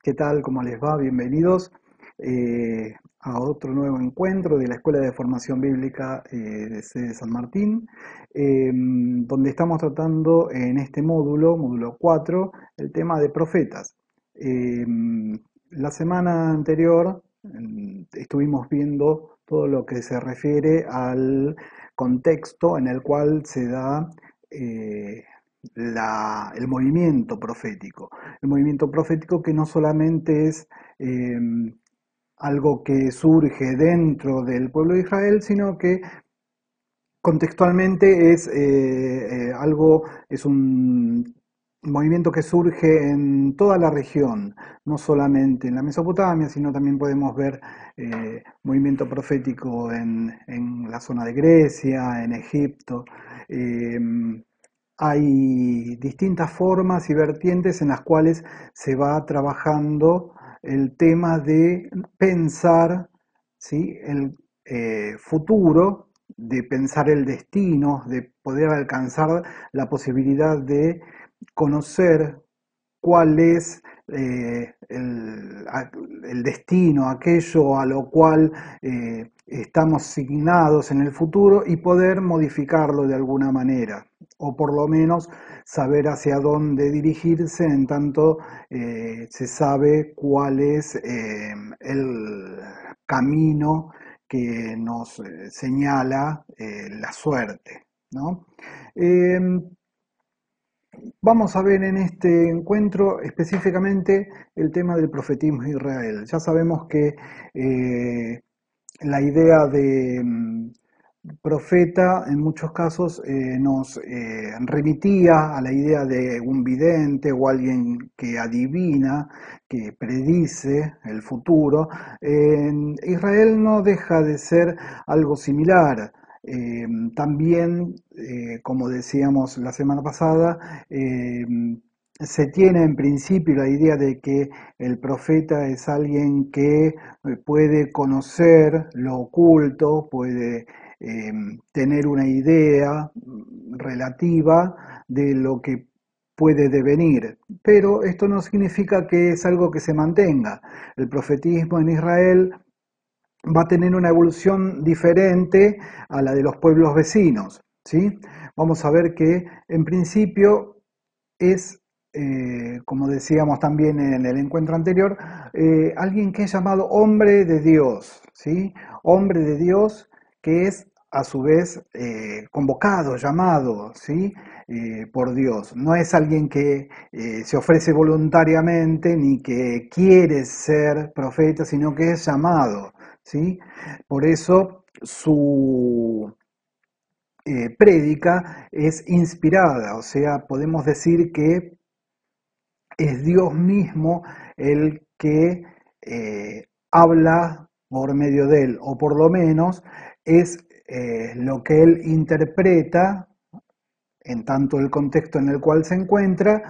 ¿Qué tal? ¿Cómo les va? Bienvenidos a otro nuevo encuentro de la Escuela de Formación Bíblica de sede San Martín, donde estamos tratando en este módulo 4, el tema de profetas. La semana anterior estuvimos viendo todo lo que se refiere al contexto en el cual se da eh, el movimiento profético. El movimiento profético que no solamente es eh, algo que surge dentro del pueblo de Israel, sino que contextualmente es un movimiento que surge en toda la región, no solamente en la Mesopotamia, sino también podemos ver movimiento profético en la zona de Grecia, en Egipto. Eh, Hay distintas formas y vertientes en las cuales se va trabajando el tema de pensar, ¿sí?, el futuro, de pensar el destino, de poder alcanzar la posibilidad de conocer cuál es el destino, aquello a lo cual estamos signados en el futuro y poder modificarlo de alguna manera, o por lo menos saber hacia dónde dirigirse en tanto se sabe cuál es el camino que nos señala la suerte, ¿no? Eh, Vamos a ver en este encuentro específicamente el tema del profetismo de Israel. Ya sabemos que eh, la idea de profeta en muchos casos nos remitía a la idea de un vidente o alguien que adivina, que predice el futuro. En Israel no deja de ser algo similar. También, como decíamos la semana pasada, se tiene en principio la idea de que el profeta es alguien que puede conocer lo oculto, puede tener una idea relativa de lo que puede devenir, pero esto no significa que es algo que se mantenga. El profetismo en Israel va a tener una evolución diferente a la de los pueblos vecinos, ¿sí? Vamos a ver que en principio es, como decíamos también en el encuentro anterior, alguien que es llamado hombre de Dios, ¿sí? Hombre de Dios que es a su vez convocado, llamado, ¿sí? Por Dios. No es alguien que se ofrece voluntariamente ni que quiere ser profeta, sino que es llamado, ¿sí? Por eso su prédica es inspirada, o sea, podemos decir que es Dios mismo el que habla por medio de él, o por lo menos es lo que él interpreta en tanto el contexto en el cual se encuentra,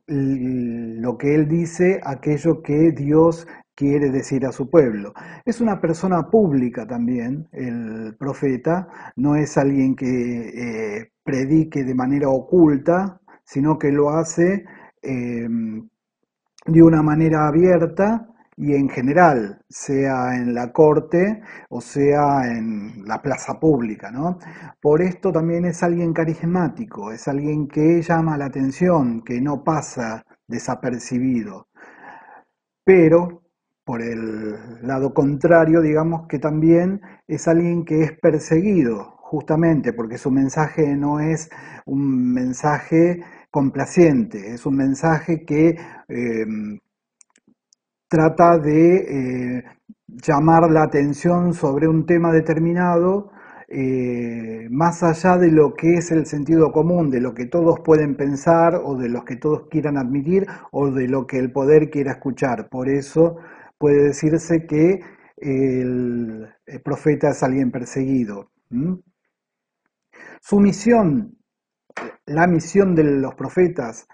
lo que él dice, aquello que Dios quiere decir a su pueblo. Es una persona pública también, el profeta, no es alguien que predique de manera oculta, sino que lo hace de una manera abierta y en general, sea en la corte o sea en la plaza pública, ¿no? Por esto también es alguien carismático, es alguien que llama la atención, que no pasa desapercibido, pero por el lado contrario, digamos que también es alguien que es perseguido, justamente porque su mensaje no es un mensaje complaciente, es un mensaje que trata de llamar la atención sobre un tema determinado, más allá de lo que es el sentido común, de lo que todos pueden pensar o de lo que todos quieran admitir o de lo que el poder quiera escuchar. Por eso puede decirse que el profeta es alguien perseguido. ¿Mm? Su misión, la misión de los profetas,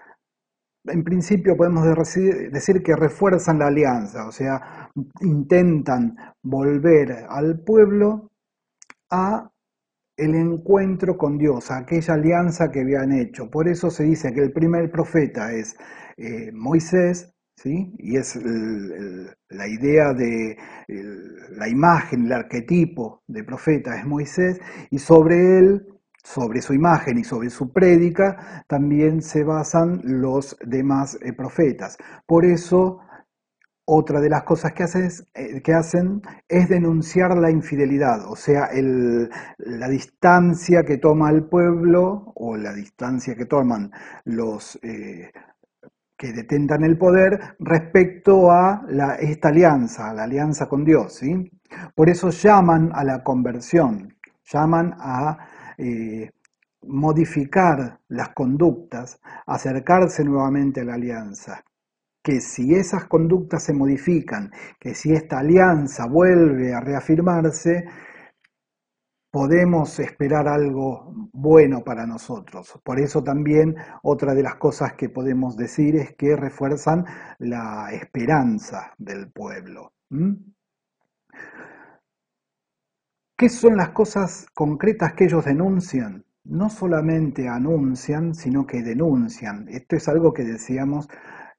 en principio podemos decir que refuerzan la alianza, o sea, intentan volver al pueblo a el encuentro con Dios, a aquella alianza que habían hecho. Por eso se dice que el primer profeta es Moisés, ¿sí? Y es la idea de la imagen, el arquetipo de profeta es Moisés, y sobre él, sobre su imagen y sobre su prédica, también se basan los demás profetas. Por eso, otra de las cosas que hacen es denunciar la infidelidad, o sea, la distancia que toma el pueblo o la distancia que toman los que detentan el poder respecto a esta alianza, a la alianza con Dios. ¿Sí? Por eso llaman a la conversión, llaman a modificar las conductas, acercarse nuevamente a la alianza. Que si esas conductas se modifican, que si esta alianza vuelve a reafirmarse, podemos esperar algo bueno para nosotros. Por eso también otra de las cosas que podemos decir es que refuerzan la esperanza del pueblo. ¿Mm? ¿Qué son las cosas concretas que ellos denuncian? No solamente anuncian, sino que denuncian. Esto es algo que decíamos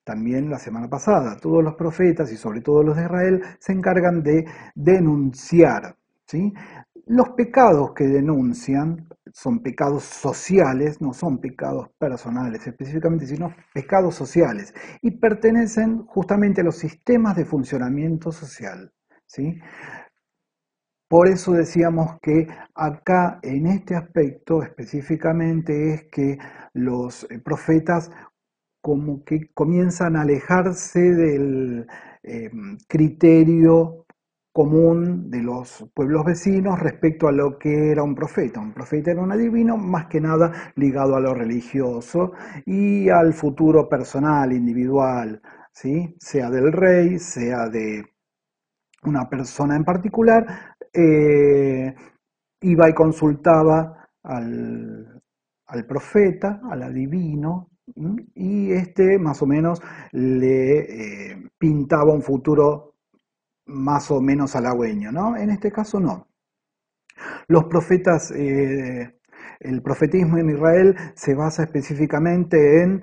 también la semana pasada. Todos los profetas y sobre todo los de Israel se encargan de denunciar. ¿Sí? Los pecados que denuncian son pecados sociales, no son pecados personales específicamente, sino pecados sociales y pertenecen justamente a los sistemas de funcionamiento social. ¿Sí? Por eso decíamos que acá en este aspecto específicamente es que los profetas como que comienzan a alejarse del criterio común de los pueblos vecinos respecto a lo que era un profeta. Un profeta era un adivino más que nada ligado a lo religioso y al futuro personal, individual, ¿sí? Sea del rey, sea de una persona en particular, iba y consultaba al profeta, al adivino, y este más o menos le pintaba un futuro más o menos halagüeño, ¿no? En este caso no. Los profetas, el profetismo en Israel se basa específicamente en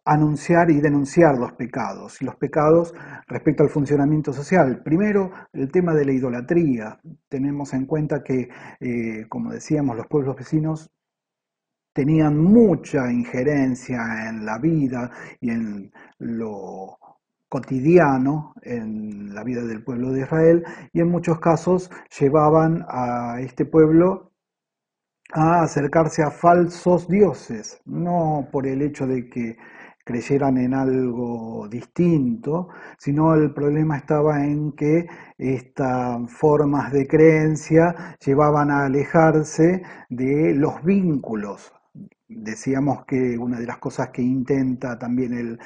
anunciar y denunciar los pecados respecto al funcionamiento social. Primero, el tema de la idolatría. Tenemos en cuenta que, como decíamos, los pueblos vecinos tenían mucha injerencia en la vida y en lo cotidiano, en la vida del pueblo de Israel, y en muchos casos llevaban a este pueblo a acercarse a falsos dioses, no por el hecho de que creyeran en algo distinto, sino el problema estaba en que estas formas de creencia llevaban a alejarse de los vínculos. Decíamos que una de las cosas que intenta también el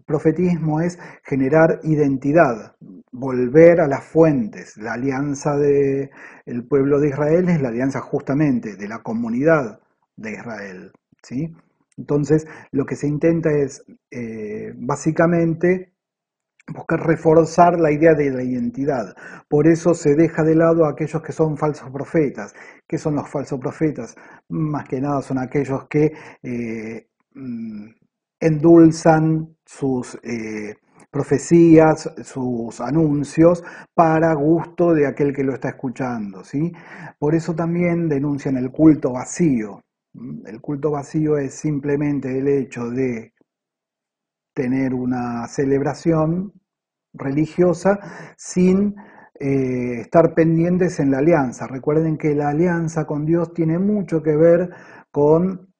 profetismo es generar identidad, volver a las fuentes. La alianza del pueblo de Israel es la alianza justamente de la comunidad de Israel. ¿Sí? Entonces, lo que se intenta es básicamente buscar reforzar la idea de la identidad. Por eso se deja de lado a aquellos que son falsos profetas. ¿Qué son los falsos profetas? Más que nada son aquellos que mm, endulzan sus profecías, sus anuncios, para gusto de aquel que lo está escuchando. ¿Sí? Por eso también denuncian el culto vacío. El culto vacío es simplemente el hecho de tener una celebración religiosa sin estar pendientes en la alianza. Recuerden que la alianza con Dios tiene mucho que ver con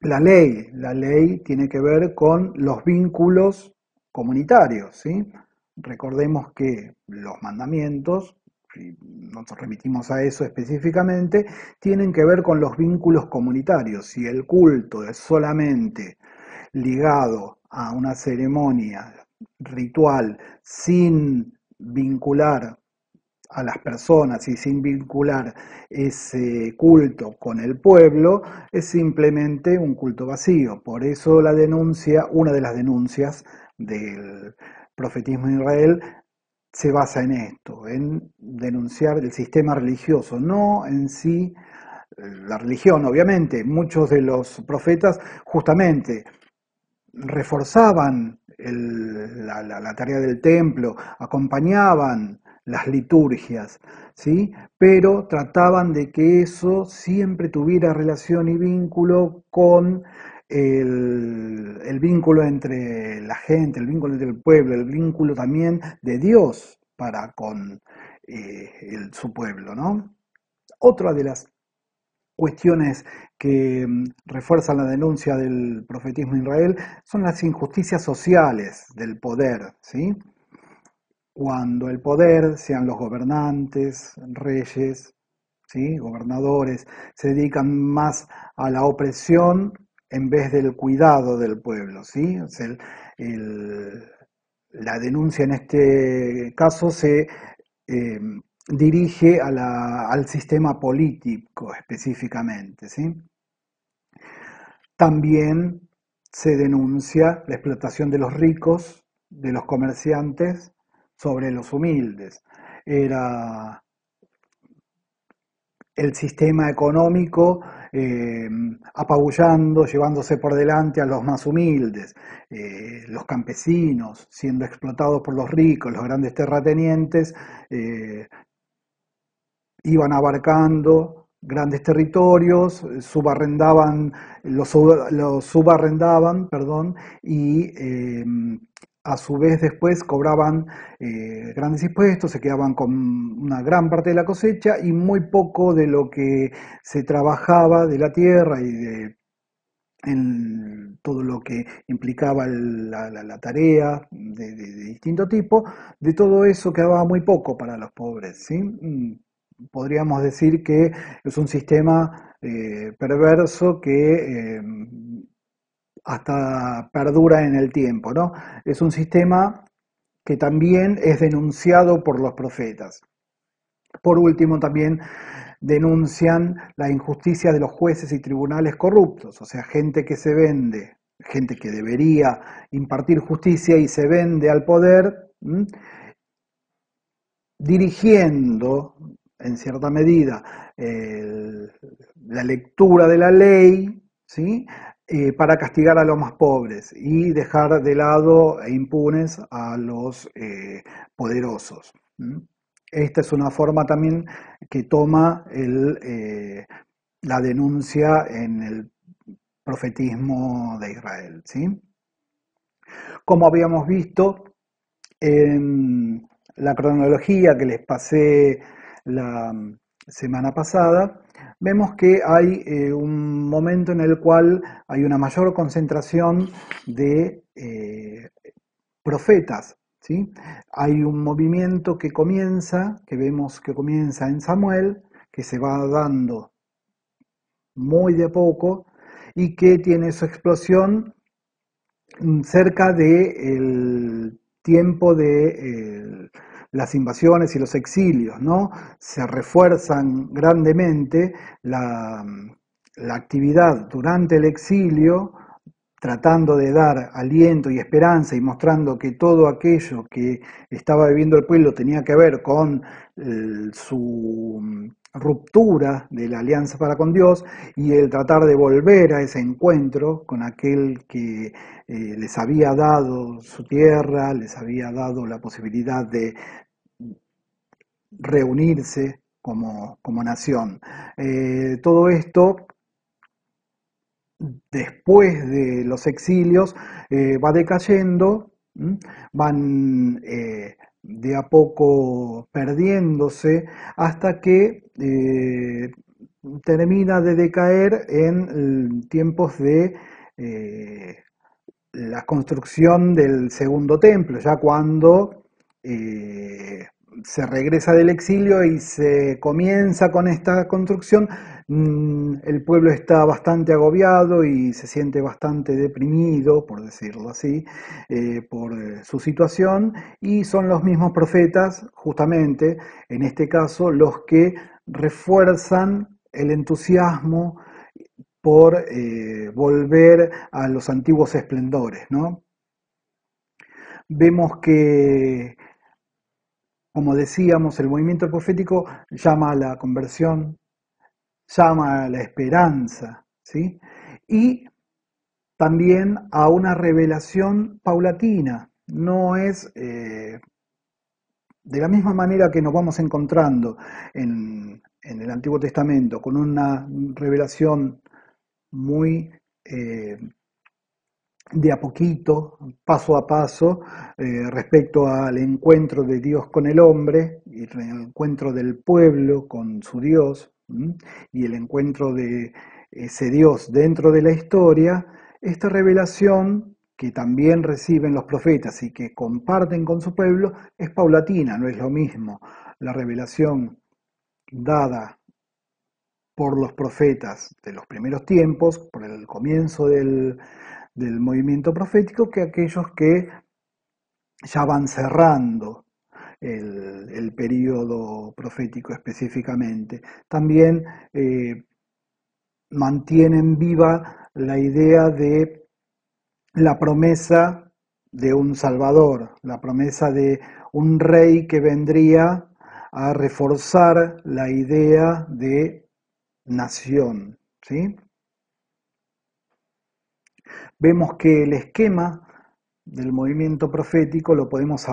la ley tiene que ver con los vínculos comunitarios, ¿sí? Recordemos que los mandamientos, si nos remitimos a eso específicamente, tienen que ver con los vínculos comunitarios. Si el culto es solamente ligado a una ceremonia ritual sin vincular a las personas y sin vincular ese culto con el pueblo, es simplemente un culto vacío. Por eso la denuncia, una de las denuncias del profetismo de Israel se basa en esto, en denunciar el sistema religioso, no en sí la religión. Obviamente, muchos de los profetas justamente reforzaban la tarea del templo, acompañaban las liturgias, ¿sí? Pero trataban de que eso siempre tuviera relación y vínculo con el vínculo entre la gente, el vínculo entre el pueblo, el vínculo también de Dios para con su pueblo, ¿no? Otra de las cuestiones que refuerzan la denuncia del profetismo en Israel son las injusticias sociales del poder, ¿sí? Cuando el poder, sean los gobernantes, reyes, ¿sí? Gobernadores, se dedican más a la opresión en vez del cuidado del pueblo, ¿sí? O sea, el- la denuncia en este caso se eh, dirige al sistema político específicamente, ¿sí? También se denuncia la explotación de los ricos, de los comerciantes, sobre los humildes. Era el sistema económico apabullando, llevándose por delante a los más humildes, los campesinos siendo explotados por los ricos, los grandes terratenientes, eh, iban abarcando grandes territorios, los subarrendaban, perdón, y a su vez después cobraban grandes impuestos, se quedaban con una gran parte de la cosecha y muy poco de lo que se trabajaba de la tierra y de en todo lo que implicaba la tarea de distinto tipo, de todo eso quedaba muy poco para los pobres, ¿sí? Podríamos decir que es un sistema perverso que hasta perdura en el tiempo, ¿no? Es un sistema que también es denunciado por los profetas. Por último, también denuncian la injusticia de los jueces y tribunales corruptos, o sea, gente que se vende, gente que debería impartir justicia y se vende al poder, dirigiendo en cierta medida la lectura de la ley, ¿sí? Para castigar a los más pobres y dejar de lado e impunes a los poderosos. Esta es una forma también que toma la denuncia en el profetismo de Israel, ¿sí? Como habíamos visto en la cronología que les pasé la semana pasada, vemos que hay un momento en el cual hay una mayor concentración de profetas, ¿sí? Hay un movimiento que comienza, que vemos que comienza en Samuel, que se va dando muy de a poco y que tiene su explosión cerca del tiempo de las invasiones y los exilios, ¿no? Se refuerzan grandemente la actividad durante el exilio, tratando de dar aliento y esperanza y mostrando que todo aquello que estaba viviendo el pueblo tenía que ver con su ruptura de la alianza para con Dios y el tratar de volver a ese encuentro con aquel que les había dado su tierra, les había dado la posibilidad de reunirse como nación. Todo esto después de los exilios va decayendo, van de a poco perdiéndose hasta que termina de decaer en tiempos de eh, la construcción del segundo templo, ya cuando eh, se regresa del exilio y se comienza con esta construcción, el pueblo está bastante agobiado y se siente bastante deprimido, por decirlo así, por su situación, y son los mismos profetas, justamente, en este caso, los que refuerzan el entusiasmo por volver a los antiguos esplendores, ¿no? Vemos que, como decíamos, el movimiento profético llama a la conversión, llama a la esperanza, ¿sí? Y también a una revelación paulatina. No es de la misma manera que nos vamos encontrando en el Antiguo Testamento con una revelación muy de a poquito, paso a paso, respecto al encuentro de Dios con el hombre y el encuentro del pueblo con su Dios, y el encuentro de ese Dios dentro de la historia. Esta revelación que también reciben los profetas y que comparten con su pueblo es paulatina, no es lo mismo la revelación dada por los profetas de los primeros tiempos, por el comienzo del movimiento profético, que aquellos que ya van cerrando el periodo profético específicamente. También eh, mantienen viva la idea de la promesa de un Salvador, la promesa de un rey que vendría a reforzar la idea de nación, ¿sí? Vemos que el esquema del movimiento profético lo podemos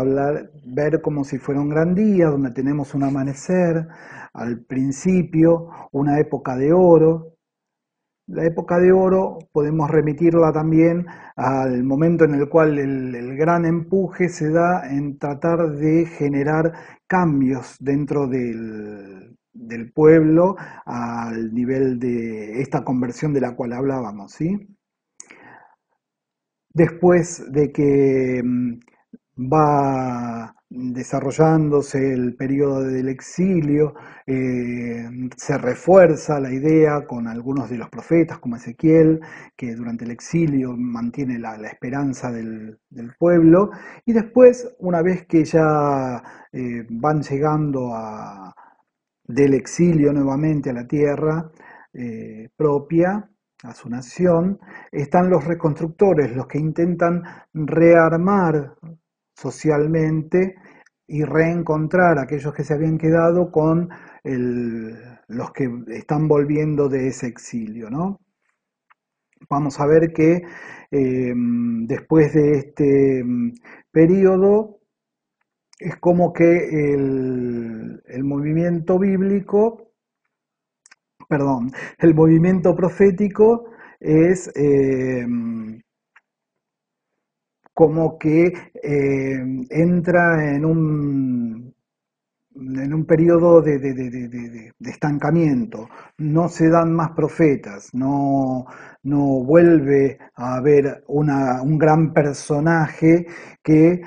ver como si fuera un gran día, donde tenemos un amanecer, al principio, una época de oro. La época de oro podemos remitirla también al momento en el cual el gran empuje se da en tratar de generar cambios dentro del pueblo al nivel de esta conversión de la cual hablábamos, ¿sí? Después de que va desarrollándose el periodo del exilio, se refuerza la idea con algunos de los profetas, como Ezequiel, que durante el exilio mantiene la esperanza del pueblo, y después, una vez que ya van llegando del exilio nuevamente a la tierra propia, a su nación, están los reconstructores, los que intentan rearmar socialmente y reencontrar a aquellos que se habían quedado con los que están volviendo de ese exilio, ¿no? Vamos a ver que después de este periodo es como que el movimiento bíblico, perdón, el movimiento profético es como que entra en un periodo de estancamiento, no se dan más profetas, no vuelve a haber un gran personaje que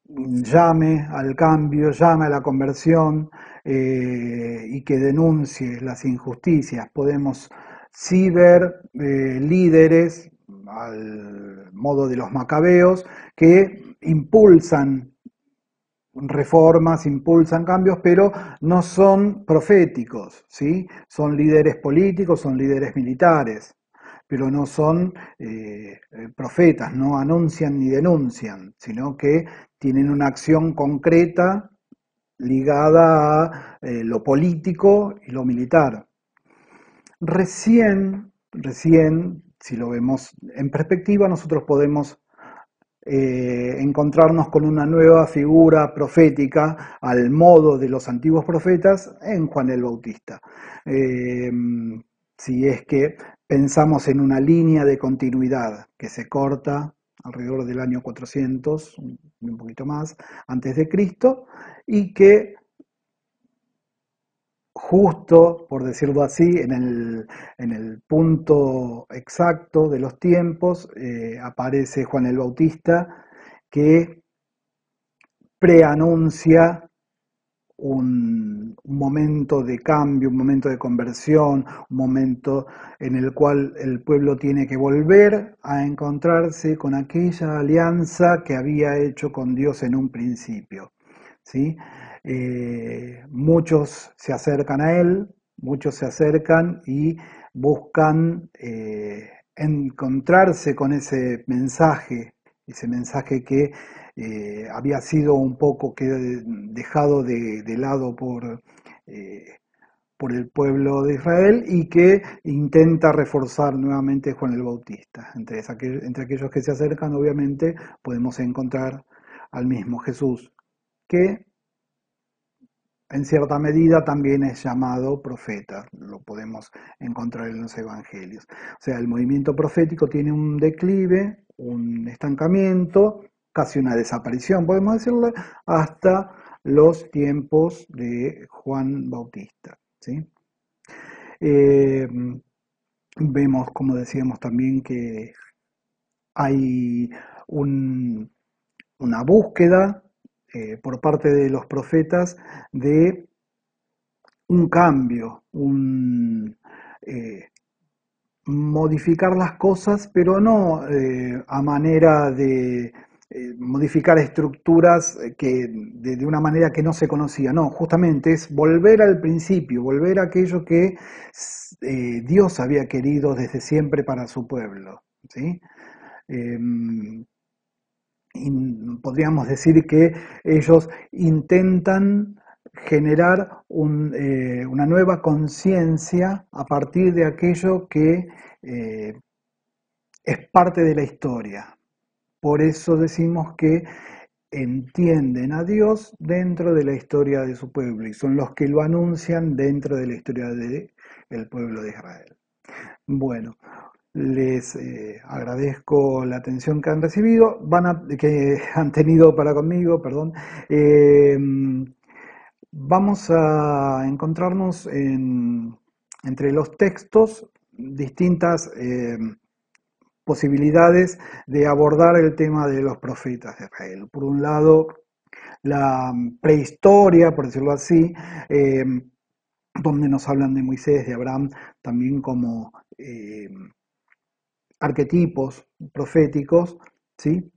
llame al cambio, llame a la conversión y que denuncie las injusticias. Podemos sí ver líderes al modo de los macabeos que impulsan reformas, impulsan cambios, pero no son proféticos, ¿sí? Son líderes políticos, son líderes militares, pero no son profetas, no anuncian ni denuncian, sino que tienen una acción concreta ligada a lo político y lo militar. Recién, si lo vemos en perspectiva, nosotros podemos encontrarnos con una nueva figura profética al modo de los antiguos profetas en Juan el Bautista. Eh, si es que pensamos en una línea de continuidad que se corta alrededor del año 400, un poquito más, antes de Cristo, y que justo, por decirlo así, en el punto exacto de los tiempos, aparece Juan el Bautista, que preanuncia un momento de cambio, un momento de conversión, un momento en el cual el pueblo tiene que volver a encontrarse con aquella alianza que había hecho con Dios en un principio, ¿sí? Muchos se acercan a él, muchos se acercan y buscan encontrarse con ese mensaje que había sido un poco que dejado de lado eh, por el pueblo de Israel y que intenta reforzar nuevamente Juan el Bautista. Entre aquellos que se acercan, obviamente, podemos encontrar al mismo Jesús, que en cierta medida también es llamado profeta, lo podemos encontrar en los evangelios. O sea, el movimiento profético tiene un declive, un estancamiento, casi una desaparición, podemos decirlo, hasta los tiempos de Juan Bautista. ¿Sí? Eh, Vemos, como decíamos también, que hay un, una búsqueda por parte de los profetas de un cambio, eh, modificar las cosas, pero no a manera de modificar estructuras de una manera que no se conocía, no, justamente es volver al principio, volver a aquello que Dios había querido desde siempre para su pueblo. ¿Sí? Eh, Podríamos decir que ellos intentan generar una nueva conciencia a partir de aquello que eh, es parte de la historia. Por eso decimos que entienden a Dios dentro de la historia de su pueblo y son los que lo anuncian dentro de la historia del pueblo de Israel. Bueno, les agradezco la atención que han recibido, que han tenido para conmigo, perdón. Eh, Vamos a encontrarnos entre los textos distintas posibilidades de abordar el tema de los profetas de Israel. Por un lado, la prehistoria, por decirlo así, eh, donde nos hablan de Moisés, de Abraham, también como arquetipos proféticos, ¿sí?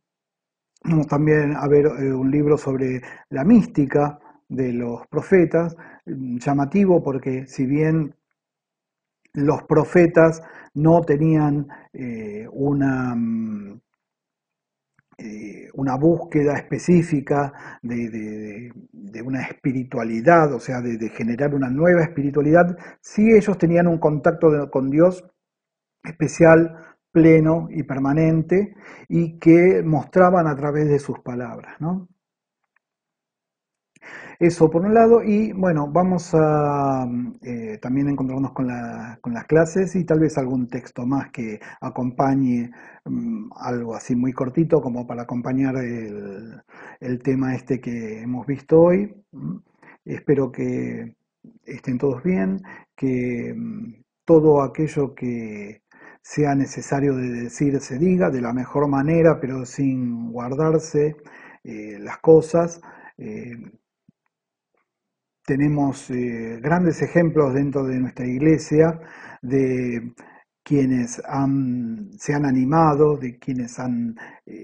Vamos también a ver un libro sobre la mística de los profetas, llamativo porque si bien los profetas no tenían una búsqueda específica de una espiritualidad, o sea, de generar una nueva espiritualidad, sí ellos tenían un contacto con Dios especial, pleno y permanente, y que mostraban a través de sus palabras, ¿no? Eso por un lado, y bueno, vamos a también encontrarnos con las clases y tal vez algún texto más que acompañe algo así muy cortito como para acompañar el tema este que hemos visto hoy. Espero que estén todos bien, que todo aquello que sea necesario de decir se diga de la mejor manera, pero sin guardarse las cosas. Eh, Tenemos grandes ejemplos dentro de nuestra iglesia de quienes se han animado, de quienes han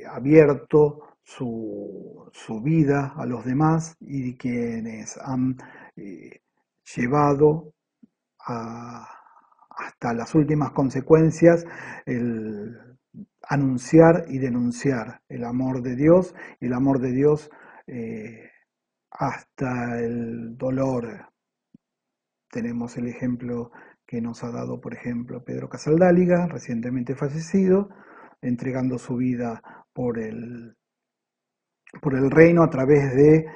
abierto su vida a los demás y de quienes han eh, llevado a- hasta las últimas consecuencias el anunciar y denunciar el amor de Dios y el amor de Dios hasta el dolor. Tenemos el ejemplo que nos ha dado, por ejemplo, Pedro Casaldáliga, recientemente fallecido, entregando su vida por el reino a través de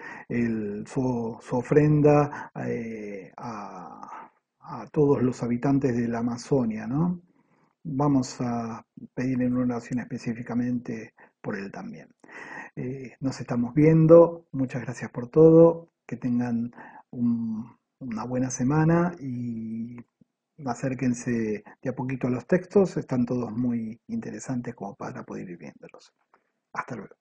su ofrenda a todos los habitantes de la Amazonia, ¿no? Vamos a pedirle una oración específicamente por él también. Nos estamos viendo, muchas gracias por todo, que tengan una buena semana y acérquense de a poquito a los textos, están todos muy interesantes como para poder ir viéndolos. Hasta luego.